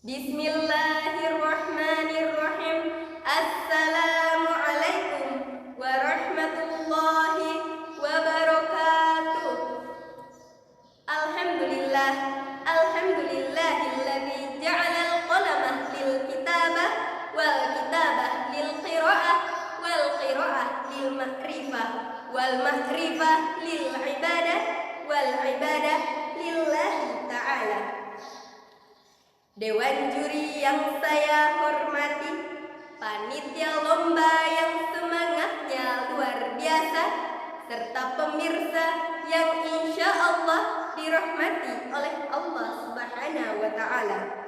Bismillahirrahmanirrahim. Assalamualaikum warahmatullahi wabarakatuh. Alhamdulillah, alhamdulillahilladzi ja'alal qalama lil kitabah wal kitabah lil qiraah wal qiraah lil ma'rifah wal ma'rifah lil ibadah wal ibadah lillahi ta'ala. Dewan juri yang saya hormati, panitia lomba yang semangatnya luar biasa, serta pemirsa yang insya Allah dirahmati oleh Allah Subhanahu wa Ta'ala.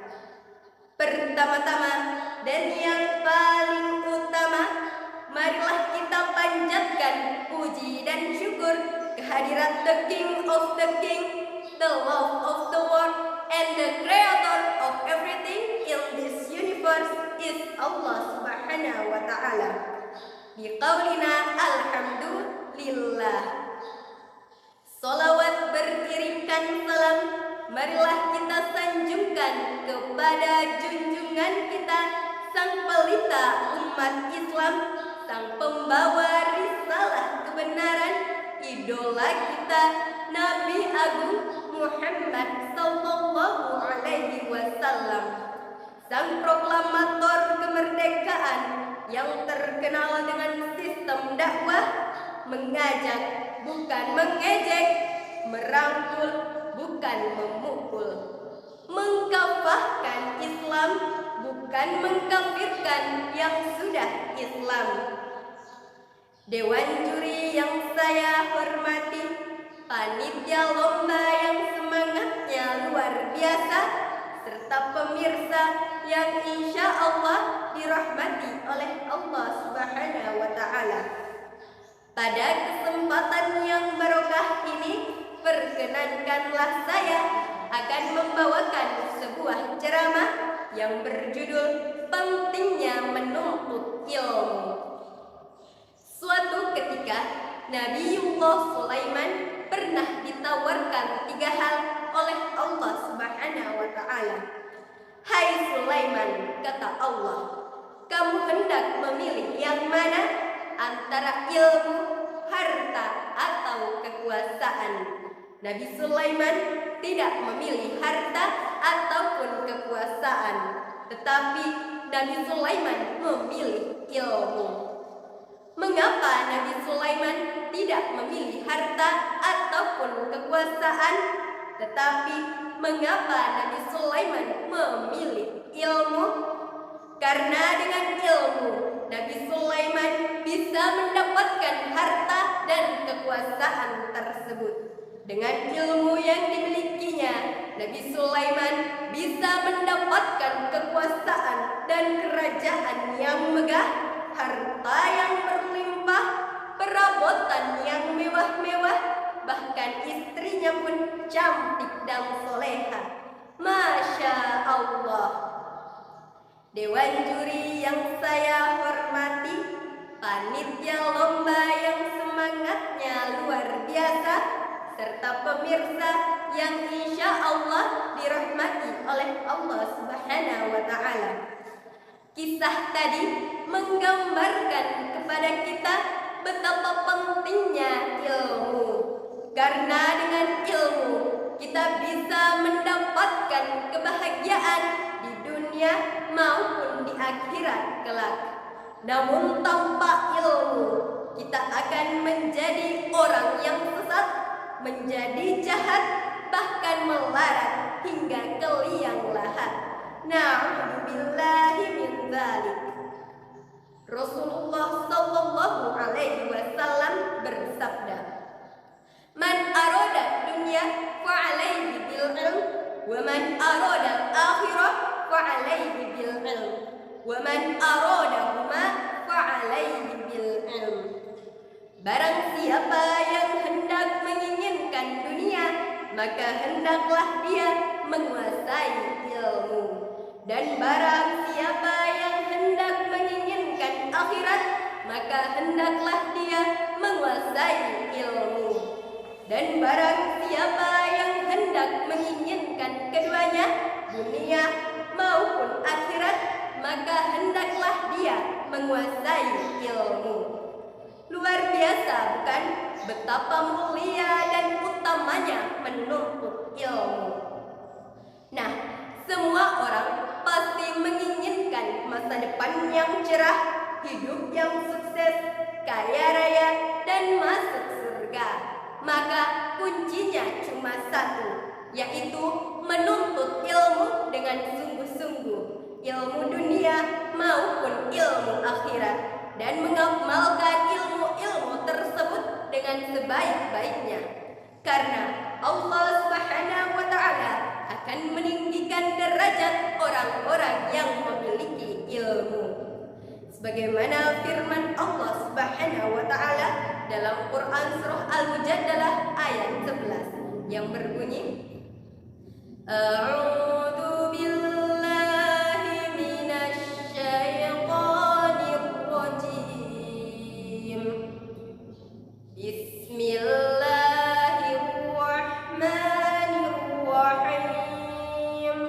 Pertama-tama dan yang paling utama, marilah kita panjatkan puji dan syukur kehadirat the King of the King, the Lord of the world, and the Creator of everything in this universe is Allah Subhanahu wa Ta'ala. Biqaulina alhamdulillah. Salawat beriringkan salam, marilah kita sanjungkan kepada junjungan kita, sang pelita umat Islam, sang pembawa risalah kebenaran, idola kita Nabi Agung Muhammad sallallahu alaihi wasallam, sang proklamator kemerdekaan yang terkenal dengan sistem dakwah, mengajak bukan mengejek, merangkul bukan memukul, mengkafahkan Islam bukan mengkafirkan yang sudah Islam. Dewan juri yang saya hormati, panitia lomba yang semangatnya luar biasa, serta pemirsa yang insya Allah dirahmati oleh Allah Subhanahu wa Ta'ala. Pada kesempatan yang barokah ini, perkenankanlah saya akan membawakan sebuah ceramah yang berjudul pentingnya menuntut ilmu. Suatu ketika Nabiullah Sulaiman pernah ditawarkan 3 hal oleh Allah Subhanahu wa Ta'ala. Hai Sulaiman, kata Allah, kamu hendak memilih yang mana antara ilmu, harta, atau kekuasaan? Nabi Sulaiman tidak memilih harta ataupun kekuasaan, tetapi Nabi Sulaiman memilih ilmu. Mengapa Nabi Sulaiman tidak memilih harta ataupun kekuasaan, tetapi mengapa Nabi Sulaiman memilih ilmu? Karena dengan ilmu Nabi Sulaiman bisa mendapatkan harta dan kekuasaan tersebut. Dengan ilmu yang dimilikinya, Nabi Sulaiman bisa mendapatkan kekuasaan dan kerajaan yang megah, harta yang berlimpah, perabotan yang mewah-mewah, bahkan istrinya pun cantik dan soleha. Masya Allah. Dewan juri yang saya hormati, panitia lomba yang semangatnya luar biasa, serta pemirsa yang insya Allah dirahmati oleh Allah Subhanahu wa Ta'ala. Kisah tadi menggambarkan kepada kita betapa pentingnya ilmu. Karena dengan ilmu kita bisa mendapatkan kebahagiaan di dunia maupun di akhirat kelak. Namun tanpa ilmu kita akan menjadi orang yang sesat, menjadi jahat, bahkan melarat hingga ke liang lahat. Na'udzubillahi min dzalik. Rasulullah sallallahu alaihi wasallam bersabda, "Man arada dunya fa alaihi bil ilm, wa man arada akhirah fa alaihi bil ilm, wa man aradahuma fa alaihi bil ilm." Barang siapa yang hendak menginginkan dunia, maka hendaklah dia menguasai ilmu. Dan barang siapa yang hendak menginginkan akhirat, maka hendaklah dia menguasai ilmu. Dan barang siapa yang hendak menginginkan keduanya, dunia maupun menguasai ilmu. Luar biasa bukan betapa mulia dan utamanya menuntut ilmu. Nah, semua orang pasti menginginkan masa depan yang cerah, hidup yang sukses, kaya raya, dan masuk surga. Maka kuncinya cuma satu, yaitu menuntut ilmu dengan sungguh-sungguh, ilmu dunia maupun ilmu akhirat, dan mengamalkan ilmu-ilmu tersebut dengan sebaik-baiknya. Karena Allah Subhanahu wa Ta'ala akan meninggikan derajat orang-orang yang memiliki ilmu. Sebagaimana firman Allah Subhanahu wa Ta'ala dalam Quran surah Al-Mujadalah ayat 11 yang berbunyi, A'udzu billahi minasy syaithanir rajim. Bismillahirrahmanirrahim.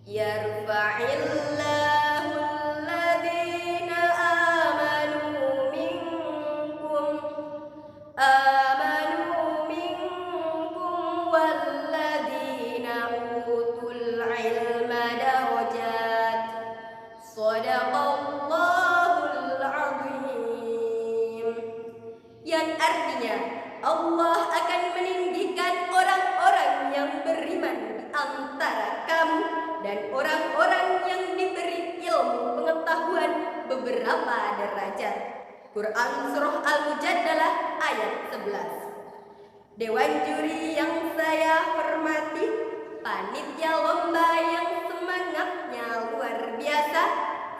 Yarfa'illahu alladhina amanu minkum walladhina utul ilma darajat. Shadaqallahul azim. Yang artinya Allah akan meninggikan orang-orang yang beriman di antara kamu dan orang-orang yang diberi ilmu pengetahuan beberapa derajat. Quran surah Al-Mujadalah ayat 11. Dewan juri yang saya hormati, panitia lomba yang semangatnya luar biasa,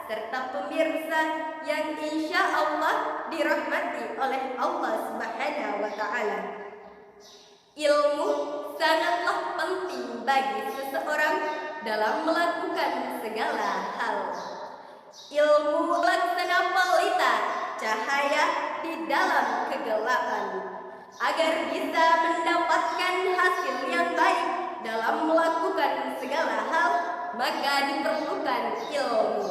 serta pemirsa yang insya Allah dirahmati oleh Allah Subhanahu wa Ta'ala. Ilmu sangatlah penting bagi seseorang dalam melakukan segala hal. Ilmu laksana pelita cahaya di dalam kegelapan. Agar bisa mendapatkan hasil yang baik dalam melakukan segala hal, maka diperlukan ilmu,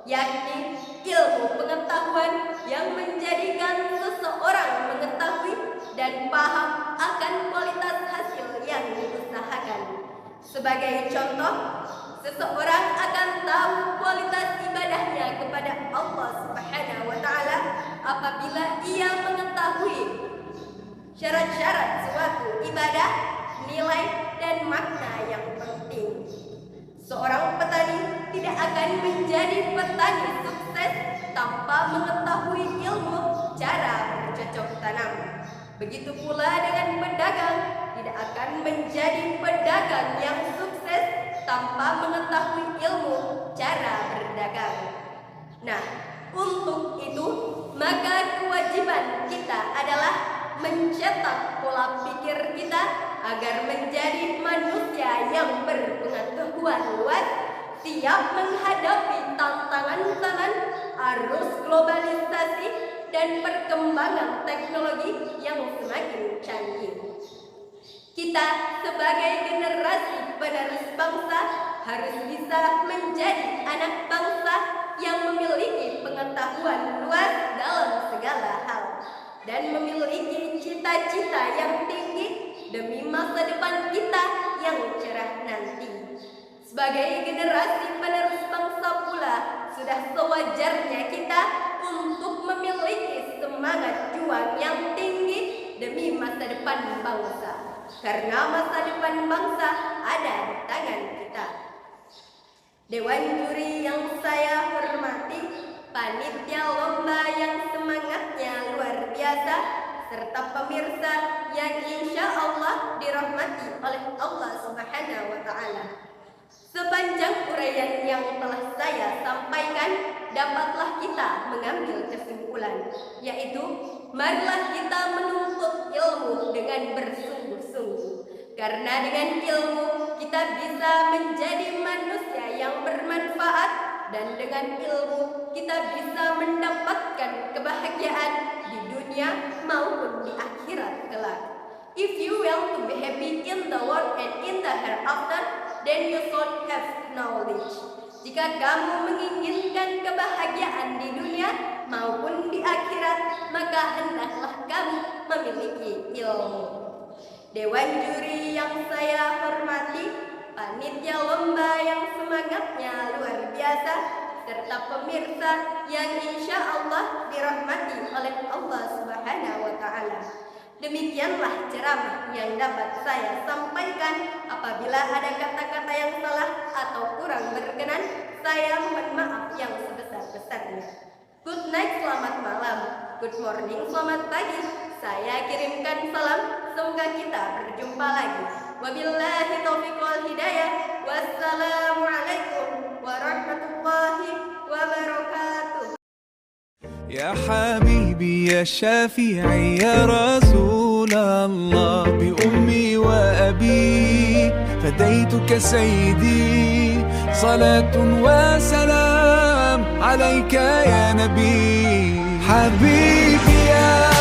yakni ilmu pengetahuan yang menjadikan seseorang mengetahui dan paham akan kualitas hasil yang diusahakan. Sebagai contoh, seseorang akan tahu kualitas ibadahnya kepada Allah Subhanahu wa Ta'ala apabila ia mengetahui syarat-syarat suatu ibadah, nilai dan makna yang penting. Seorang petani tidak akan menjadi petani sukses tanpa mengetahui ilmu cara bercocok tanam. Begitu pula dengan pedagang tidak akan menjadi pedagang yang sukses tanpa mengetahui ilmu cara berdagang. Nah, untuk itu maka kewajiban kita adalah mencetak pola pikir kita agar menjadi manusia yang berpengetahuan luas, siap menghadapi tantangan-tantangan arus globalisasi dan perkembangan teknologi yang semakin canggih. Kita sebagai generasi penerus bangsa harus bisa menjadi anak bangsa yang memiliki pengetahuan luas dalam segala hal dan memiliki cita-cita yang tinggi demi masa depan kita yang cerah nanti. Sebagai generasi penerus bangsa pula, sudah sewajarnya kita untuk memiliki semangat juang yang tinggi demi masa depan bangsa. Karena masa depan bangsa ada di tangan kita. Dewan juri yang saya hormati, panitia lomba yang semangatnya luar biasa, serta pemirsa yang insya Allah dirahmati oleh Allah Subhanahu wa Ta'ala. Sepanjang uraian yang telah saya sampaikan, dapatlah kita mengambil kesimpulan, yaitu marilah kita menuntut ilmu dengan bersungguh-sungguh. Karena dengan ilmu kita bisa menjadi manusia yang bermanfaat, dan dengan ilmu kita bisa mendapatkan kebahagiaan di dunia maupun di akhirat kelak. If you want to be happy in the world and in the hereafter, then you should have knowledge. Jika kamu menginginkan kebahagiaan di dunia maupun di akhirat, maka hendaklah kamu memiliki ilmu. Dewan juri yang saya hormati, panitia lomba yang semangatnya luar biasa, serta pemirsa yang insya Allah dirahmati oleh Allah Subhanahu wa Ta'ala. Demikianlah ceramah yang dapat saya sampaikan. Apabila ada kata-kata yang salah atau kurang berkenan, saya mohon maaf yang sebesar-besarnya. Good night, selamat malam. Good morning, selamat pagi. Saya kirimkan salam, semoga kita berjumpa lagi. Wabillahi taufiq wal hidayah. Wassalamualaikum warahmatullahi wabarakatuh. يا حبيبي يا شافعي يا رسول الله بأمي وأبي فديتك سيدي صلاة وسلام عليك يا نبي حبيبي يا